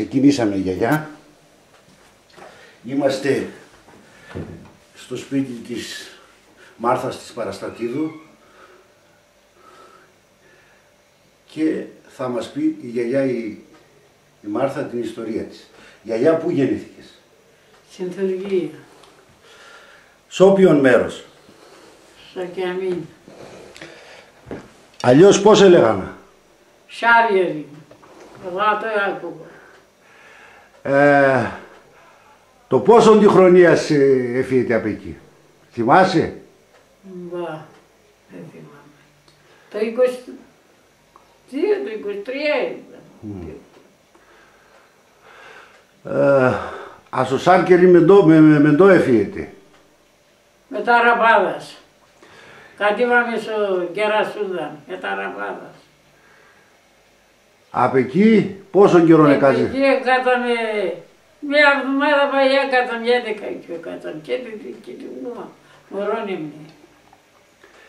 Ξεκινήσαμε, γιαγιά. Είμαστε στο σπίτι της Μάρθας της Παραστατίδου και θα μας πει η γιαγιά η Μάρθα την ιστορία της. Γιαγιά, πού γεννήθηκες? Συνθουργία. Σ' όποιον μέρος? Σακιαμίν. Αλλιώς πώς έλεγαμε? Σάβιερη. Εγώ το άκουγα. Το πόσο τη χρονία έφυγε από εκεί? Θυμάσαι? Μπα, δεν θυμάμαι. Το 22, το 23 ήταν. Ας ο Σάρκερη με το έφυγε. Με τα Ραπάδας. Κατήβαμε στο Κερασούδα με τα Ραπάδας. Από εκεί πόσο καιρό έκατσε? Εκεί έκαταμε μια εβδομάδα παλιά, έκαταν μια δεκαετία, έκαταν και την μωρόν έμεινε.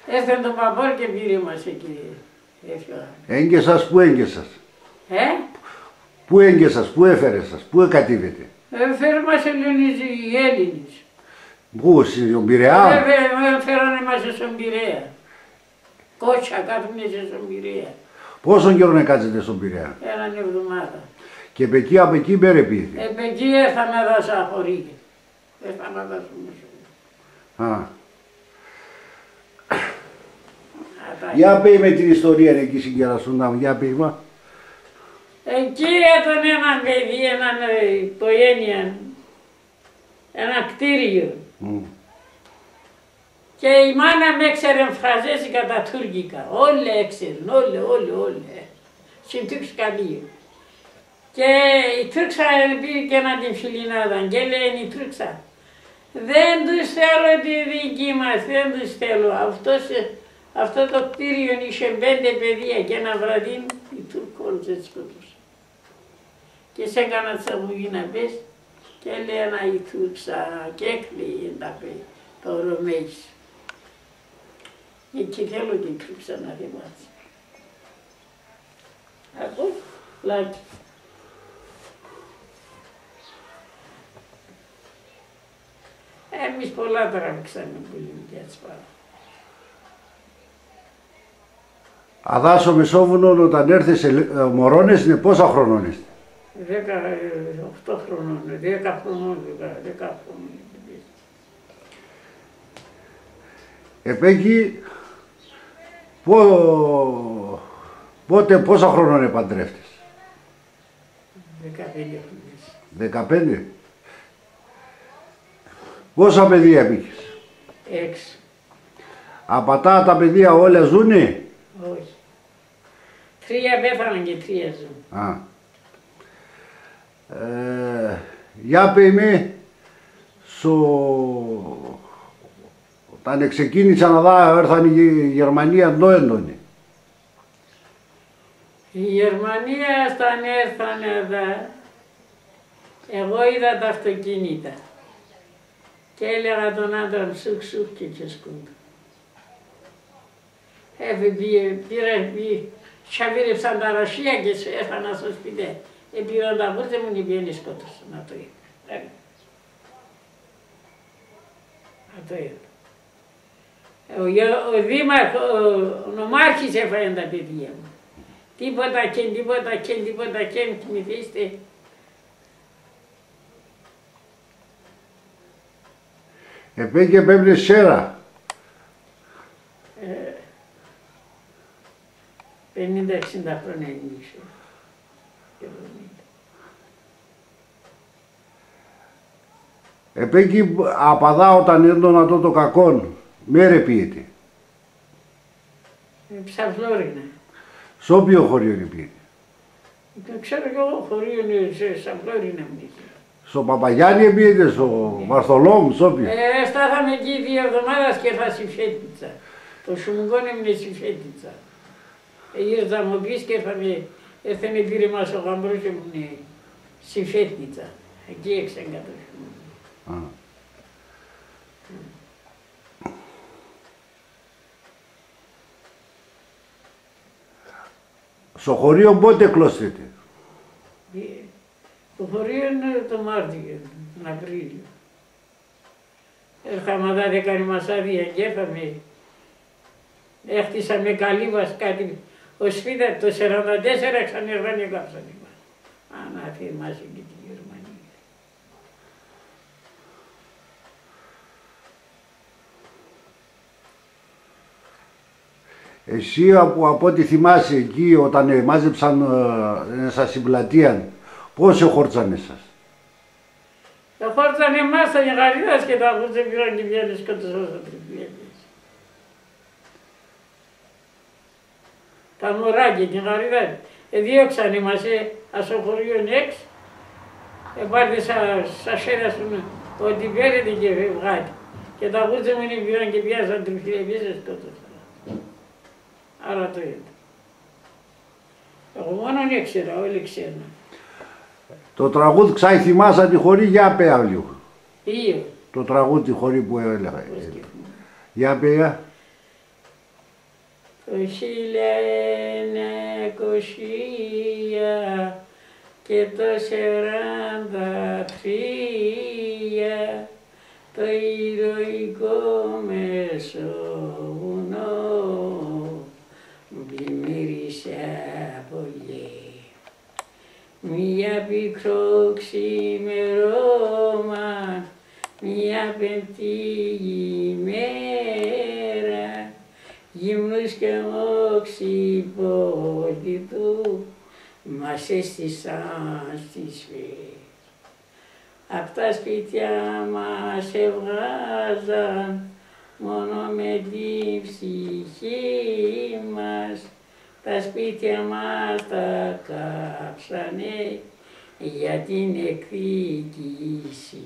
Έφτανε το παπόρ και πήρε μας εκεί. Έγκαισας, πού έγκαισας? Πού έγκαισας, πού έφερες σας, πού εκατήβεται? Έφερε μας οι Έλληνες. Πού, στον Πειραιά? Έφερανε μας στον Πειραιά. Κότσα κάθουνε στον Πειραιά. Πόσον καιρό έκατσετε στον Πειραιά? Έναν εβδομάδα. Και από εκεί μπέρε πήγε? Επ' εκεί έφαμε δώσα χωρίκι. Έφαμε δώσουμε σου. Για πει με την ιστορία εκεί στην Κερασούνα, για πει μα. Εκεί ήταν ένα παιδί, έναν οικογένεια, ένα κτίριο. Και η μάνα με έξερε φραζέσικα τα τουρκικά. Όλοι έξεραν, όλοι. Συντούξ καλή. Και η Τούρξα πήγε να την φιλινάδα και λέει η Τούρξα, δεν τους θέλω τη δική μας, δεν τους θέλω. Αυτό το κτίριο είχε 5 παιδεία και ένα βραδύ οι Τούρκοι δεν σκοτούσαν. Και σε έκανα τσαμουγή να πες και λέει ένα η Τούρξα και έκλειγε το Ρωμαίς. Εκεί θέλω την Τούρξα να θυμάσαι. Ακούς, Λάκη. Εμείς πολλά τραβήξαμε πολύ για τις πάρα. Αδάσο Μεσόβουνο, όταν έρθεις μωρώνες, είναι πόσα χρονών είστε? 8 χρονών, 10 χρονών. Επέκει, πότε, πόσα χρονών επαντρεύτες? 15 χρονές. 15. Πόσα παιδεία πήγες? 6. Απατά τα παιδεία όλα ζουνε? Όχι. 3 πέθαναν και 3 ζουν. Για πει με, όταν ξεκίνησαν να δω, έρθαν η Γερμανία εδώ έντονη. Η Γερμανία όταν έρθαν εδώ, εγώ είδα τα αυτοκίνητα και έλεγα τον άντρα σουκ και τσεσκούντα. Σαβίρεψαν τα ρωσία και έφτανα στο σπίτι. Πήραν τα βούρτια μου και πήγαινε σκότωσαν. Να το είδα. Να το είδα. Ο νομάρχης έφαγε τα παιδιά μου. Τίποτα και κοιμηθήστε. Επέ και πέμπνε σέρα. 50-60 χρόνια νύχιο. Επέκει απαδά όταν έντονα το κακόν, μέρε πήγεται. Ψαφλόρινα. Σ' όποιο χωριό πήγεται? Ξέρω και εγώ χωρίο είναι σε Ψαφλόρινα μου είχε. Στο Παπαγιάννη πήγεται, στο Βαρθολόμου, σ' όποιο? Στάθαμε εκεί 2 εβδομάδες και ήρθα στη Φέτιτσα. Το Σουμγκόν έμεινε στη Φέτιτσα. Ήρθα μου πεις και ήρθανε πήρε μας ο γαμπρός και μου είναι στη Φέτιτσα. Εκεί εξεγκατοχή. Στο χωρίο πότε κλώστετε? Το χωρίο είναι το Μάρτιο, τον Απρίλιο. Έρχαμε εδώ, έκανε μασάδια και έφαμε. Έχτισαμε καλύβας κάτι. Ο Σφίδα το 1944 ξανήρθαν και κάψανε μας. Αν θυμάσαι και τη Γερμανία. Εσύ από ό,τι θυμάσαι εκεί όταν μάζεψαν σας στην πλατεία, πώς εχόρτσανε σας? Εχόρτσανε εμάς τα Γαρίδας και τα ακούσε πήραν και βγαίνουν σκοτωσός τα τριπλέτες. Τα μωράκια και Γαρίδας διώξανε μας στο χωριό έξω. Πάρτε σας έρασουν ότι παίρνετε και βγάτε. Και τα ακούσε μου πήραν και πιάσαν τριπλέτες και σκοτωσόν. Άρα το είδα. Εγώ μόνον ήξερα, όλοι ξέρουν. Το τραγούδι ξάι θυμάσαι τη χωρί, για πέα λίγο. Ή. Το τραγούδι τη χωρί που έλεγα. Για πέα. Το 1900 και το 43 το ηρωικό Μεσοβουνό πλημμύρισε πολύ. Μια πικρό ξημερώμα, μια πέμπτη ημέρα, γυμνούς και μόξι του μας έστησαν στη σφαίρα. Απ' τα σπίτια μας έβγαζαν μόνο με την ψυχή μας. Τα σπίτια μας τα κάψανε για την εκδίκηση.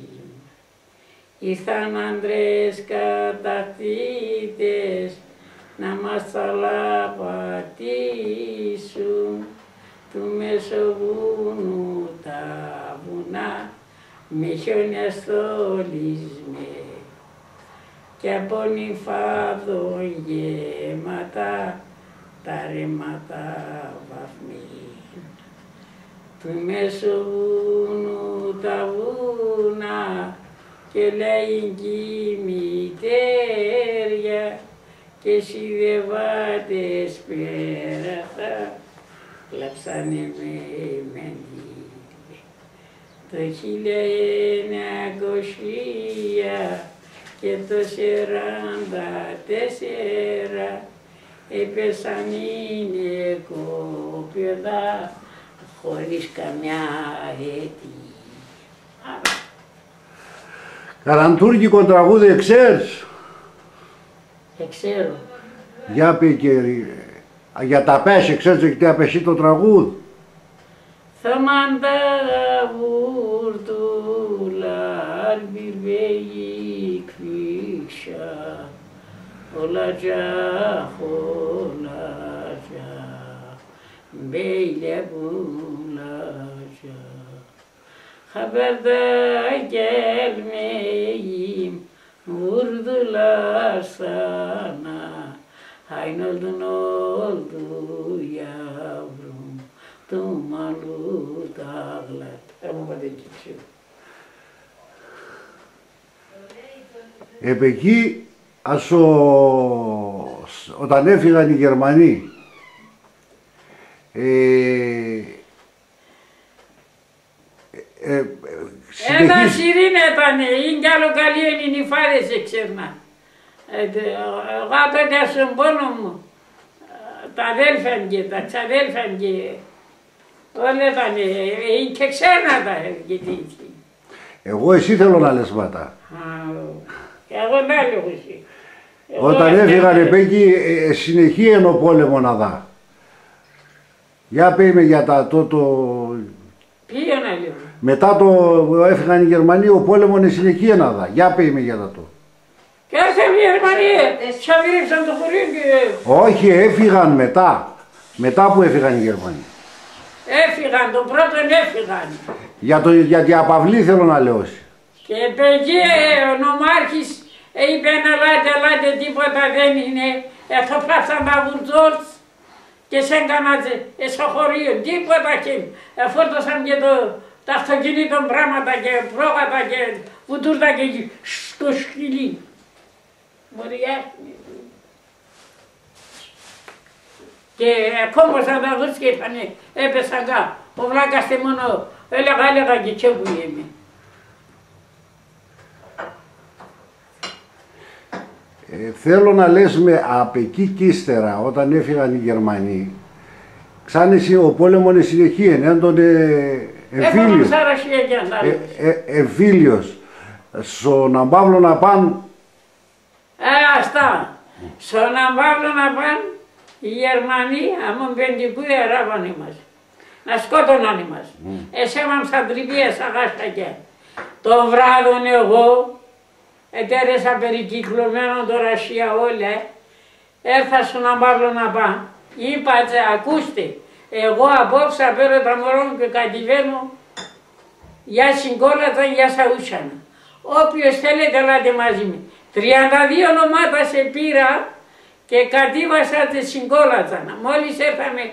Ήρθαν άντρες κατακτήτες να μας θαλαπατήσουν, του Μεσοβούνου τα βουνά με χιόνια στολισμέ και από νυμφάδων γέματα τα ρέματα βαθμοί. Του Μεσοβούνου τα βούνα και λαϊκή μητέρια και σιδεβάτες πέρατα κλαψάνε με μεντήλια. Το 1900 και το 44 έπεσαν οι νοικόπαιδα χωρίς καμιά αιτία. Καραντούρκικο τραγούδι ξέρεις? Ξέρω. Για πει και για τα πέσει, ξέρεις τι απεσεί το τραγούδι? Θα μαντά βουρτούλα μπιρβέγι κφίξα όλα τζαχολάτια μπέιλε πουλάτια χαμπερδά κελμέγι βουρδουλά στάνα χάινολτουν όλτου γιαύρου του μαλλού τα γλάτ. Έχω πατήκηξει. Εκεί όταν έφυγαν οι Γερμανοί Ένα σιρήν έπανε, είναι κι άλλο καλή είναι οι φάρες εξέρνα. Εγώ τότε στον πόνο μου, τα αδέλφια και τα ξαδέλφια και όλα ήταν, και ξένα τα γιατί. Εγώ εσύ θέλω να λες μάτα. Εγώ να λέω εσύ. Όταν έφυγαν επέκει συνεχίεν ο πόλεμο να δά. Για πέμε για τα το... Ποιο να λέω. Μετά το έφυγαν οι Γερμανοί ο πόλεμο είναι συνεχίεν να δά. Για πέμε για τα το. Και έφυγαν οι Γερμανοί, ξαβήριξαν το χωρίο και... Όχι, έφυγαν μετά. Μετά που έφυγαν οι Γερμανοί. Έφυγαν, τον πρώτον έφυγαν. Για την απαυλή θέλω να λέω. Και παιδί ο νομάρχης είπε να ελάτε τίποτα δεν είναι. Το πλάσαν τα βουρτζόλτς και σε έκανα στο χωρίο τίποτα και φόρτωσαν και τα αυτοκινήτων πράγματα και πρόγατα και βουτούρτα και στο σκυλί. Μωριά. Και ακόμα σαν τα δούς και είπανε, έπεσαν κάτω. Ο βλάκας και μόνο έλεγα και τσέκουγε. Θέλω να λες από εκεί και ύστερα, όταν έφυγαν οι Γερμανοί, ξάνησε ο πόλεμος συνεχεία, τον εμφύλιος. Εμφύλιος. Στον Αμπάβλο να πάνε. Αυτά. Στον Αμπάβλο να πάνε, οι Γερμανοί, αμόν πεντικού εράβανε μας. Να σκότωναν μας. Εσέμαν στα τρυπία, στα γάστακια. Το βράδον εγώ, ετέρεσα περικυκλωμένο το Ρασία όλα, έρθα στον Αμπάβλο να πάω. Είπατε, ακούστε, εγώ απόψε απέρω τα μωρό μου και κατηβαίνω για συγκόλατα, για σαούσανα. Όποιος θέλετε ελάτε μαζί μου. 32 ονομάτα σε πήρα και κατήβασα τη συγκόλατα. Μόλις έφαμε,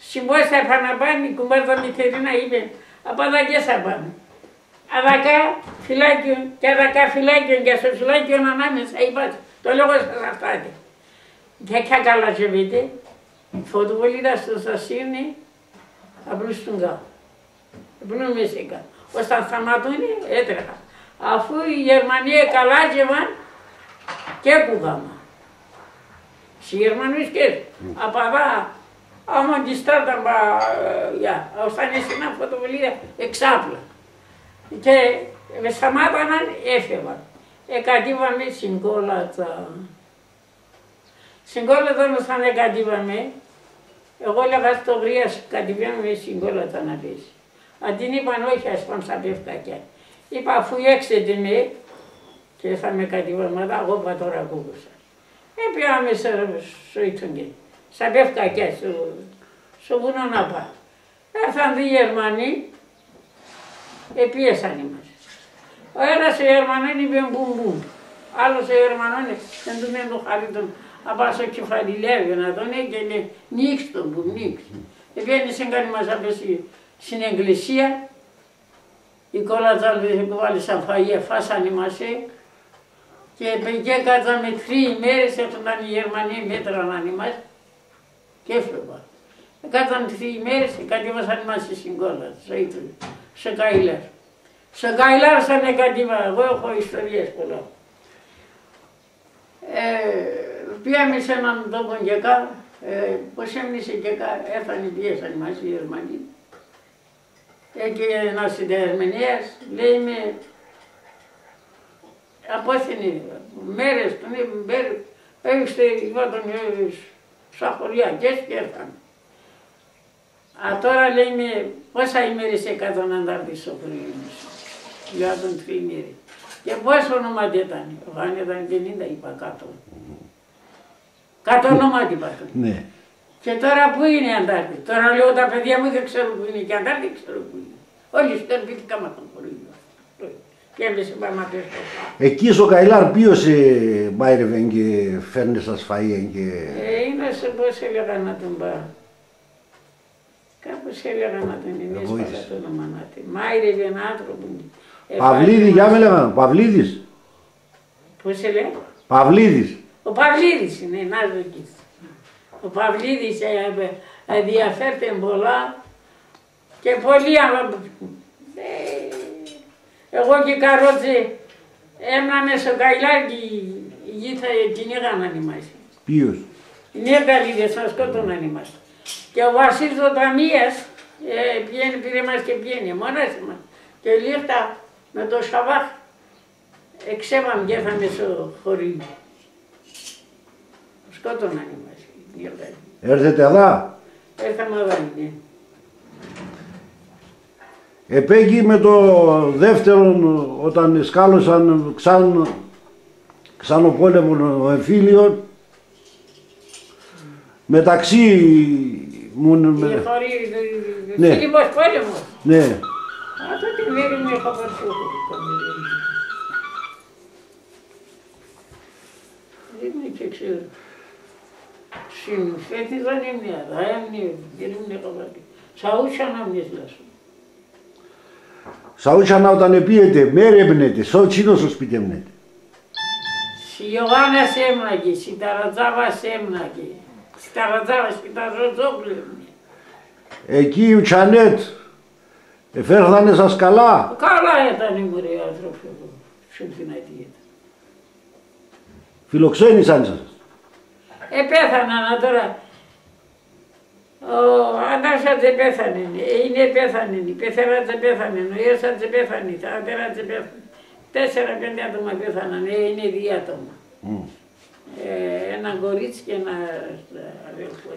συμπόστα επαναπάνει, η κουμπάρτα Μητερίνα είπε, απαντακές θα πάμε. Αδακά φυλάκιο και αδακά φυλάκιο και στο φυλάκιο ανάμεσα είπατε, το λόγο σας αυτάτε. Και καλά σε βίτε, φωτοβολίδα στο σασίνι, απλούς στον κάτω. Απλούν μεσικά. Όταν σταματούνε, έτρεχα. Αφού οι Γερμανοί καλάτζευαν και ακούγαμε. Οι Γερμανούς και απαδά, άμα τη στάρταν, όταν έσυνα φωτοβολίδα, εξάπλα. Και με σταμάταναν, έφευγαν. Κατήβαμε συγκόλατα. Συγκόλατα όταν κατήβαμε, εγώ έλεγα στο γρίας κατηβαίνουμε συγκόλατα να πέσει. Αν την είπαν όχι, ας πάμε στα πεύκακια. Είπα αφού έξετε με και θα με κατηβάματα, εγώ είπα τώρα ακούγουσα. Πήγαμε στο Ιτσογκέ, στα πεύκακια, στο βουνό να πάω. Έρθαν δύο Γερμανοί, επίεσαν μας. Ο ένας ο Γερμανός είπε μπουμ μπουμ, άλλος ο Γερμανός δεν του μένει το χάρι τον, απά στο κεφαλιλεύει να τον έκανε νίξ τον μπουμ, νίξ. Επήγαινε σε κάνει μας απέσει στην εκκλησία, η κόλατσα βάλει σαν φαγή, φάσανε μας και κάτσαμε 3 ημέρες όταν οι Γερμανοί μέτραναν μας και έφευγαν. Κάτσαμε 3 ημέρες και κατέβασαν μας στην κόλατσα, σε Καϊλάρ. Σε Καϊλάρ σαν κατέβα, εγώ έχω ιστορίες πολλά. Πήγαμε σε έναν τόπο και κάτω, πως έμνησε και κάτω, έφανε πιέσαν μας οι Γερμανοί. Και ένας συντερμηνέας λέει με απόθυνε μέρες, τον είπε έχετε τον σαχωριάκες και έρθαν. Τώρα λέει με πόσα ημέρες έκατον αντάρτης ο Χρήμης, για τον τριήμερη. Και πόσο ονομάτι ήταν, αν ήταν 50 είπα κάτω. Κάτω ονομάτι είπα. Ναι. Και τώρα πού είναι η Αντάρτη. Τώρα λέω τα παιδιά μου δεν ξέρω πού είναι και η Αντάρτη ξέρω πού είναι. Όλοι στερπήθηκα με τον χωρίο. Και έμεινε πάμε απ' έξω. Εκεί στο Καϊλάρ ποιος μάιρευε και φέρνε σας φαΐ και... Είναι σε πώς έλεγα να τον πάω. Κάπως έλεγα να τον ενίσχυσα το όνομα να την. Μάιρευε έναν άνθρωπο. Παυλίδη, για με λέγανε, Παυλίδης. Πώς σε λέει. Παυλίδης. Ο Παυλίδης είναι, να δοκίσεις. Ο Παυλίδης ενδιαφέρεται πολλά και πολλοί εγώ και Καρότζε έμναμε στο Καϊλάκι, η γη θα κυνήγαναν είμαστε. Ποιος? Οι Νέγαλιδες θα σκότωναν είμαστε. Και ο Βασίλης ο Ταμίας πήρε μας και πιένε, μόνας μας. Και λίχτα με το Σαββάχ εξέβαμε και έφαμε στο χωρίο. Σκότωναν είμαστε. Έρθετε εδώ. Έρθαμε εδώ, ναι. Επέγει με το δεύτερο, όταν σκάλωσαν ξανό πόλεμο ο εμφύλιο, μεταξύ μου... Ναι. Φίλιππος πόλεμος. Ναι. Αυτό την μέρη μου είχα παρθούχο. Δεν μου και ξέρω. Συνουσέτης δεν ήμουν, δεν ήμουν είχα παρθούχο. Σαούσαν να μνήσεις λάσου. Σαούτσανα όταν πήγαινε, μέρεμπνετε, σότσινο στο σπίτι εμπνετε. Στη Ιωάννα έμναγε, στη Ταρατζάβα έμναγε, στη Ταρατζάβα, στη Ταρατζόγλου. Εκεί ο Τσανέτ, εφέρθανε σας καλά. Καλά ήταν οι μωροί άνθρωποι, πιο δυνατοί ήταν. Φιλοξένησαν σας. Πέθαναν τώρα. Ο Ανάσας δεν πέθανε, είναι πέθανε, η πεθέρα δεν πέθανε, ο Ιώσας δεν πέθανε, τα άντερα δεν πέθανε. 4-5 άτομα πέθαναν, είναι 2 άτομα. Ένα κορίτσι και ένα αδελφό.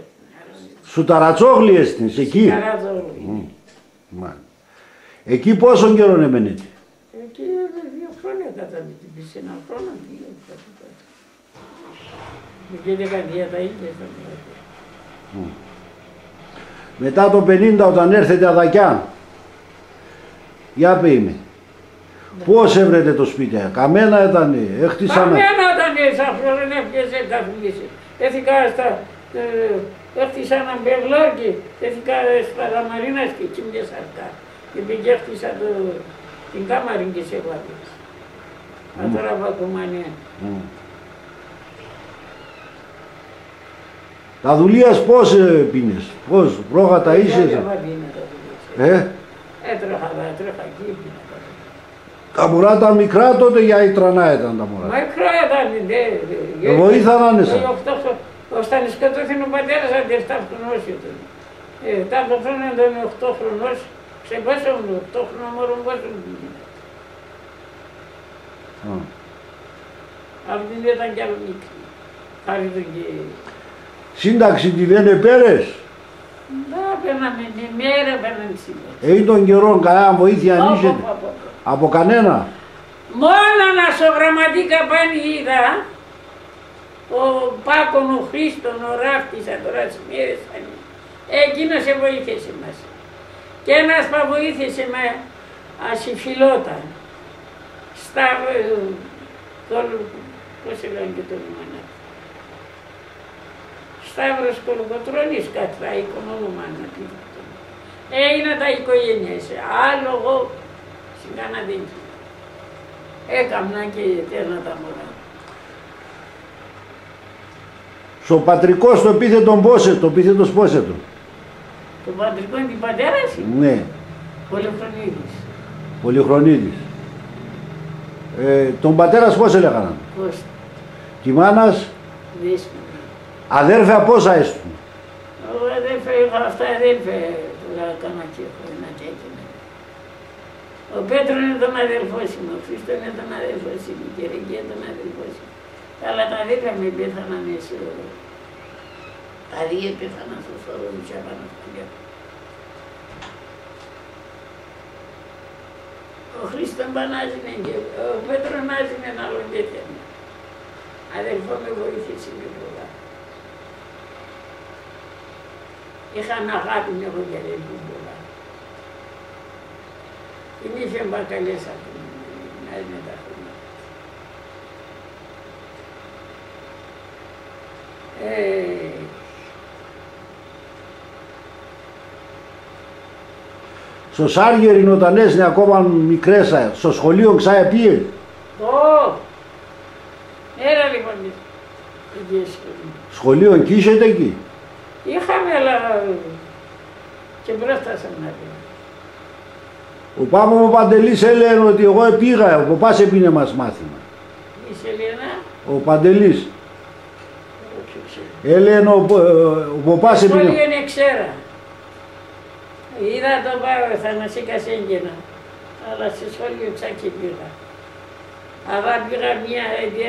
Σου Ταρατσόγλη έστεινες εκεί. Ταρατσόγλη. Εκεί πόσον καιρό έμενετε. Εκεί 2 χρόνια καταβητήπησε, 1 χρόνο, 2 χρόνια. Και δεκαετία τα ίδια. Μετά το 50 όταν έρθετε Αδακιά, για πει με, πώς έβρετε το σπίτι, καμένα ήτανε, έχτισαμε. Καμένα ήτανε, σαν δεν έφτιασε τα φουλήσει. Έχτισα ένα μπερλόκι, έφυγα στα Λαμαρίνας και εκεί μια σαρκά. Και πήγε έχτισα την κάμαρη και σε βάδες. Τώρα βακουμανία. Τα δουλείας πώς πίνες, πώς, πρόγατα είσες. Έτρεχα εκεί. Τα μωρά τα μικρά τότε για ήτρανα ήταν τα μωρά. Μικρά ήταν, βοήθαναν εσάς. Όταν σκοτώθηκε ο πατέρας αν 7 χρονός ήταν. 7 χρόνια ήταν 8 χρονός, ξεπάσαμε 8 χρόνια μωρό πόσο πήγαινε. Αυτή ήταν κι άλλο μικρή. Χάρη τον και... Σύνταξη τη λένε Πέρες. Να, παίρναμε τη μέρα, παίρναμε τη σύνταξη. Ή των καιρών κανένα βοήθεια αν είσαι. Από κανένα. Μόνο να σογραμματίκα πάνε είδα. Ο Πάκον, ο Χρήστον, ο Ράφτης, τώρα τις μέρες εκείνος βοήθησε μας. Και ένας που βοήθησε με ασυφιλότα. Πώς λένε και το όνομα. Σταύρος Κολοκοτρώνης κάτι θα όνομα να πει. Έγινα τα οικογένειες. Άλλο εγώ σιγά δεν έκαμνα και τέρνα τα μωρά. Στο πατρικό στο επίθετο πόσε, το επίθετο πόσε το. Το πατρικό είναι την πατέρα σου. Ναι. Πολυχρονίδης. Πολυχρονίδης. Τον πατέρα πώς έλεγαν. Κώστα. Τη μάνας. Δύσκολα. Αδέρφια πόσα έστουν. Αδέρφια είχα αυτά αδέρφια. Τώρα κάνα και έχω ένα και έκαινα. Ο Πέτρο είναι τον αδερφός μου, ο Χρήστο είναι τον αδερφός μου, η Κερικία τον αδερφός μου. Αλλά τα αδέρφια με πέθαναν σε... Τα 2 πέθαναν στο σώρο μου και απάνω στα παιδιά. Ο Χρήστο μπανάζινε και ο Πέτρο νάζινε ένα άλλο τέτοιο. Αδερφό με βοήθησε με πολλά. Είχαν αγάπη με εγώ και αδερφό πολλά. Την είχε μπακαλές από με τα χρόνια. Στο Σάργεριν όταν έσνε ακόμα μικρές, στο σχολείο ξάε πήγε. Έλα λοιπόν. Σχολείο κι είσετε εκεί. Είχαμε αλλά και μπρόστασαν να πει. Ο Πάπα μου Παντελής έλεγε ότι εγώ πήγα, ο παπάς έπινε μας μάθημα. Η Σελίνα. Ο Παντελής. Έλεγε ο παπάς έπινε. Το σχολείο είναι ξέρα. Είδα τον Πάπα, θα μας είχα έγκαινα. Αλλά σε σχολείο τσάκι πήγα. Αλλά πήγα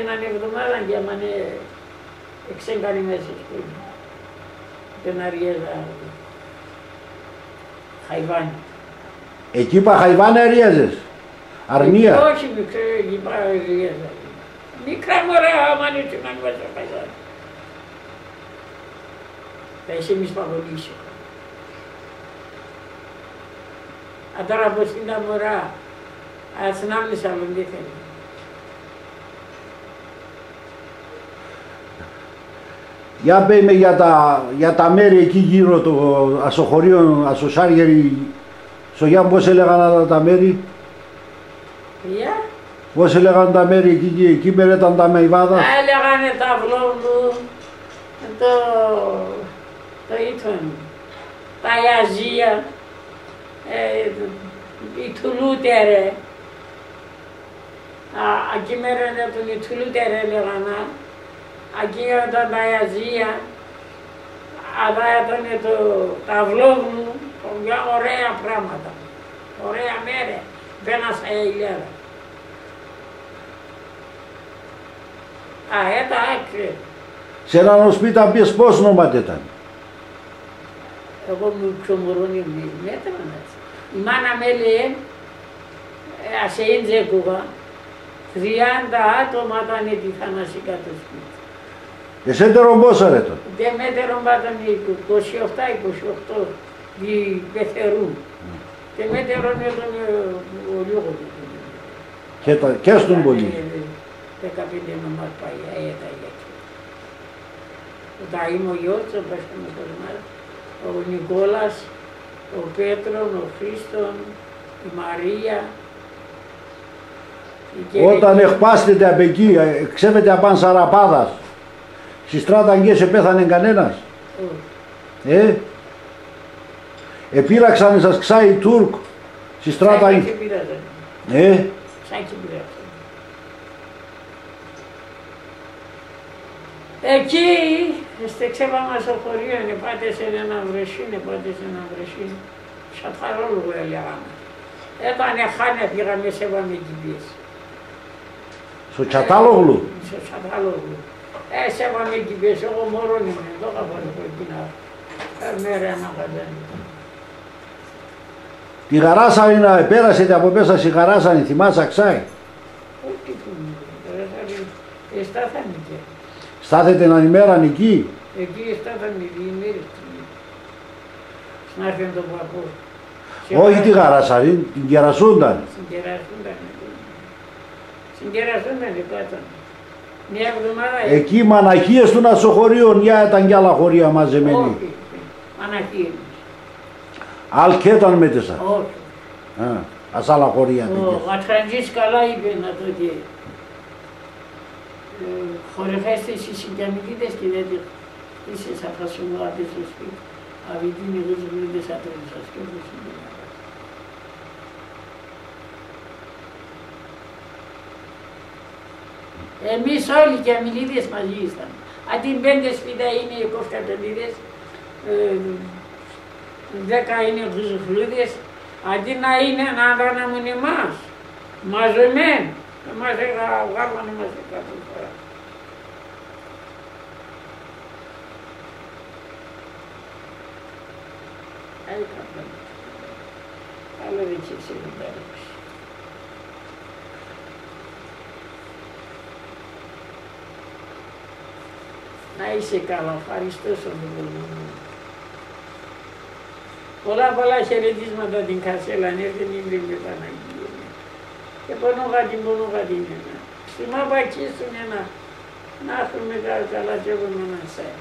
έναν εβδομάδα και άμα εξέγκανε μέσα στο σχολείο. Den Ariela Χαϊβάνι. Εκεί είπα Χαϊβάνι αριάζες. Αρνία. Όχι μικρό, εκεί είπα αριάζα. Μικρά μωρά, άμα είναι και να βάζω Χαϊβάνι. Θα είσαι εμείς παγωνίσιο. Αν τώρα πως είναι τα μωρά, ας να μην σαλονδί θέλει. Για πέμε για τα μέρη εκεί γύρω το ασοχωρείο, ασοσάργερι, στο Γιάννη πώς έλεγαν τα μέρη. Ποια? Πώς έλεγαν τα μέρη εκεί ήταν τα Μεϊβάδα. Έλεγανε τα Βλόβου, το ήταν, τα Ιαζία, η Τουλούτερε. Εκεί μέρανε τον η Τουλούτερε έλεγανα, εκεί ήταν τα Ιαζία, αλλά ήταν τα Βλόβου, μια ωραία πράγματα, ωραία μέρα, μπαίνα στα ηλιάδα. Εντάξει. Σε έναν σπίτι μπες πώς ονόματα ήταν. Εγώ μου ξομωρώνει μέτραν έτσι. Η μάνα με λέει, σε ίντζεκουγα, 30 άτομα ήταν τη θανασικά το σπίτι. Εσέντερον πόσα ρε τότε. Δεν μέτερον ήταν 27-28 οι πεθερούν. Και μέτερον ήταν ο λόγος. Και στον πολύ. 15 νομάς πάει, έτσι. Τα είμαι ο Γιώργος, ο Νικόλας, ο Πέτρον, ο Χρήστον, η Μαρία. Όταν εκπάστητε από εκεί, ξέβετε απάν Σαραπάδας, στη στράτα αγγές πέθανε κανένας. Επήραξαν σας ξάοι Τούρκ, στη στράτα αγγές. Σάκι πήραζαν. Σάκι πήραζαν. Εκεί, στεξέβα μας στο χωριό, πάτε σε ένα βρεσί, σατχαρόλογο έλεγαμε. Έτανε χάνε, πήγαμε σε βαμεκυπίες. Στο Τσατάλογλου. Στο Τσατάλογλου. Σε βαμεκυπίες, εγώ μωρόν είμαι, το είχα από εκείνα. Μέρα ένα χαζάνι. Τη Γαράσανη να πέρασετε από μέσα στη Γαράσανη, θυμάσαι Αξάη. Όχι που μου, στάθανε και. Στάθετε έναν ημέραν εκεί. Εκεί στάθανε 2 ημέρες. Σνάρφιον τον παππού. Όχι τη Γαράσανη, την Κερασούνταν. Συγκερασούνταν κάτω. Μια εβδομάδα. Εκεί μαναχίες του να στο χωρίο, μια ήταν κι άλλα χωρία μαζεμένη. Όχι, μαναχίες. Αλκέταν μέτεσα. Όχι. Ας άλλα χωρία. Ο Ατραντζής καλά είπε να το ότι χορευέστε στις συγκαμιλίδες και δεν είσαι σαν φασουλάτες στο σπίτι. Αβητίνοι γουζουλίδες ατρέντες σας και όπως είναι. Εμείς όλοι και αμιλίδες μαζί ήσταν. Αντί 5 σπίτα είναι οι κοφκατολίδες, 10 είναι γουζουλίδες, αντί να είναι να ανδραναμούν εμάς, μαζεμένοι. Εμάς βγάλανε μας κάθε φορά. Άλλο δεν ξέρει να ρίξει. Να είσαι καλά, ευχαριστώ στον κόσμο. Πολλά χαιρετίσματα την Κασέλα, αν έρθει την με Παναγία. Και πονούγα την ένα. Στη μάπα εκεί στον ένα, να έχουμε καλά και εγώ να σέρει.